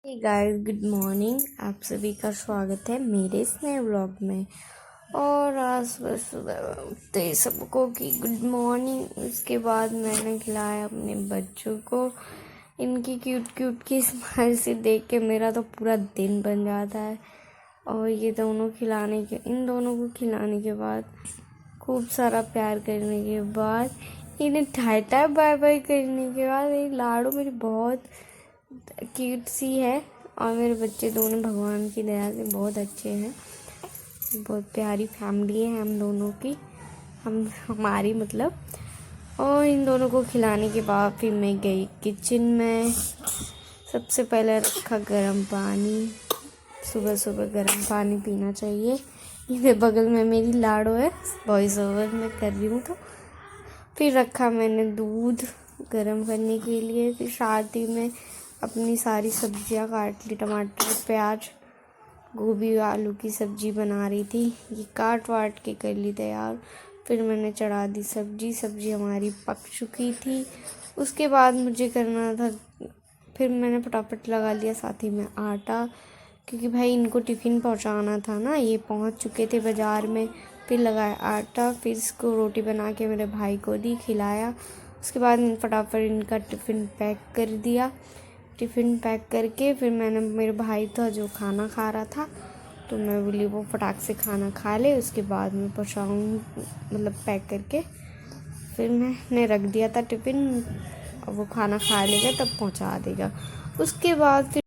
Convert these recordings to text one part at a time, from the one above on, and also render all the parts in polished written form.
Hey guys, good morning. आप सभी का स्वागत है मेरे इस नए व्लॉग में। और आज सुबह सुबह उठते ही सबको की गुड मॉर्निंग। उसके बाद मैंने खिलाया अपने बच्चों को। इनकी क्यूट क्यूट की स्माइल से देख के मेरा तो पूरा दिन बन जाता है। और ये दोनों इन दोनों को खिलाने के बाद, खूब सारा प्यार करने के बाद, इन्हें टाटा बाय बाय करने के बाद, ये लाडो मेरी बहुत क्यूट सी है। और मेरे बच्चे दोनों भगवान की दया से बहुत अच्छे हैं। बहुत प्यारी फैमिली है हम दोनों की, हमारी मतलब। और इन दोनों को खिलाने के बाद फिर मैं गई किचन में। सबसे पहले रखा गर्म पानी। सुबह सुबह गर्म पानी पीना चाहिए। ये बगल में मेरी लाडो है, वॉइस ओवर में कर रही हूँ तो। फिर रखा मैंने दूध गर्म करने के लिए। फिर साथ ही में अपनी सारी सब्जियां काट ली। टमाटर, प्याज, गोभी, आलू की सब्जी बना रही थी। ये काट वाट के कर ली तैयार। फिर मैंने चढ़ा दी सब्जी हमारी पक चुकी थी। उसके बाद मुझे करना था, फिर मैंने फटाफट लगा लिया साथ ही में आटा, क्योंकि भाई इनको टिफ़िन पहुंचाना था ना। ये पहुंच चुके थे बाज़ार में। फिर लगाया आटा, फिर इसको रोटी बना के मेरे भाई को दी, खिलाया। उसके बाद फटाफट इनका टिफ़िन पैक कर दिया। टिफ़िन पैक करके फिर मैंने, मेरे भाई था जो खाना खा रहा था, तो मैं बोली वो फटाक से खाना खा ले, उसके बाद मैं पहुँचाऊँ, मतलब पैक करके। फिर मैंने रख दिया था टिफ़िन, और वो खाना खा लेगा तब पहुँचा देगा। उसके बाद फिर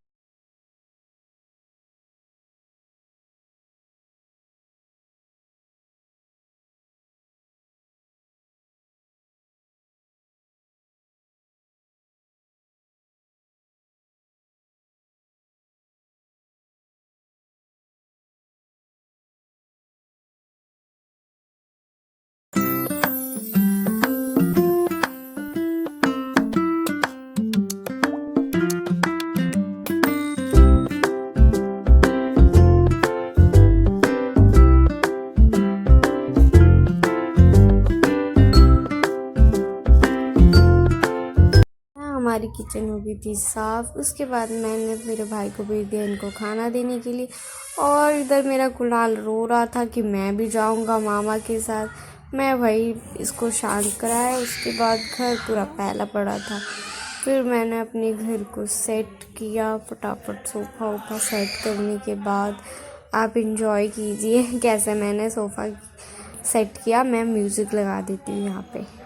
हमारी किचन हो गई थी साफ़। उसके बाद मैंने मेरे भाई को भेज दिया इनको खाना देने के लिए। और इधर मेरा कुणाल रो रहा था कि मैं भी जाऊंगा मामा के साथ। मैं भाई इसको शांत कराया। उसके बाद घर पूरा फैला पड़ा था। फिर मैंने अपने घर को सेट किया फटाफट। सोफ़ा वोफ़ा सेट करने के बाद आप इंजॉय कीजिए कैसे मैंने सोफ़ा सेट किया। मैं म्यूज़िक लगा देती हूँ यहाँ पे।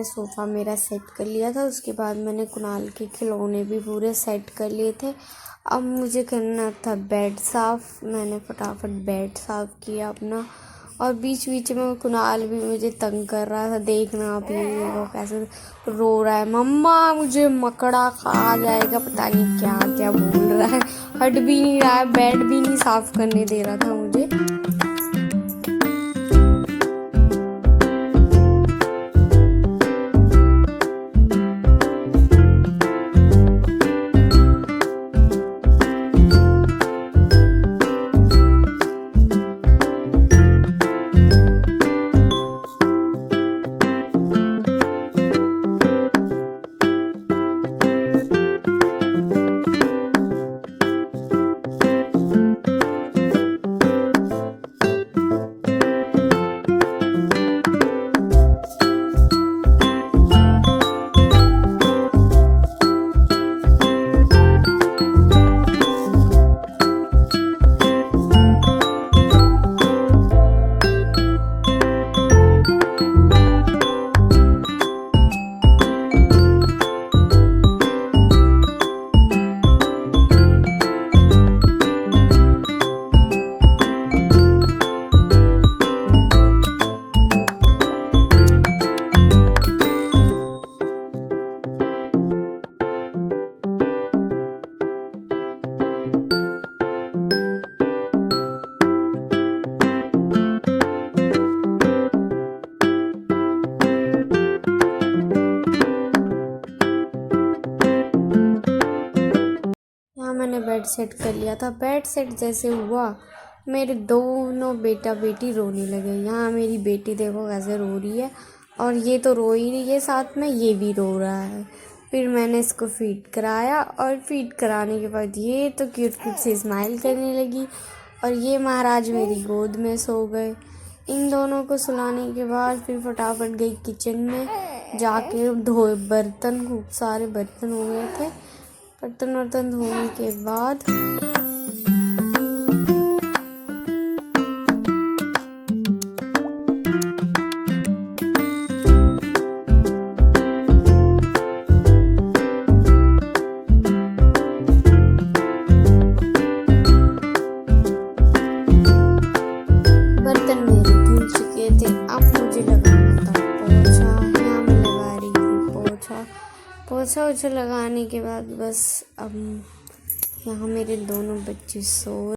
मैंने सोफ़ा मेरा सेट कर लिया था। उसके बाद मैंने कुणाल के खिलौने भी पूरे सेट कर लिए थे। अब मुझे करना था बेड साफ़। मैंने फटाफट बेड साफ़ किया अपना, और बीच बीच में कुणाल भी मुझे तंग कर रहा था। देखना आप ये देखो कैसे रो रहा है, मम्मा मुझे मकड़ा खा जाएगा, पता नहीं क्या क्या बोल रहा है। हट भी नहीं रहा है, बेड भी नहीं साफ़ करने दे रहा था मुझे। मैंने बेड सेट कर लिया था। बेड सेट जैसे हुआ, मेरे दोनों बेटा बेटी रोने लगे। यहाँ मेरी बेटी देखो कैसे रो रही है, और ये तो रो ही रही है, साथ में ये भी रो रहा है। फिर मैंने इसको फीड कराया, और फीड कराने के बाद ये तो क्यूट क्यूट से स्माइल करने लगी, और ये महाराज मेरी गोद में सो गए। इन दोनों को सुलाने के बाद फिर फटाफट गई किचन में, जाके धोए बर्तन। खूब सारे बर्तन हो गए थे। बर्तन वर्तन धोने के बाद बर्तन मेरे धुल चुके थे। अब मुझे लगाना था पोछा। यहाँ मैं लगा रही थी पोछा। पोछा उछा लगाने के बाद बस अब यहाँ मेरे दोनों बच्चे सो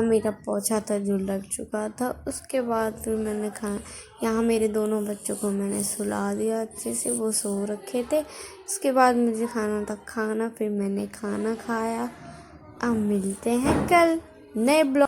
मेरा पोछा था जो लग चुका था। उसके बाद फिर मैंने यहाँ मेरे दोनों बच्चों को मैंने सुला दिया अच्छे से, वो सो रखे थे। उसके बाद मुझे खाना था खाना, फिर मैंने खाना खाया। अब मिलते हैं कल नए ब्लॉग।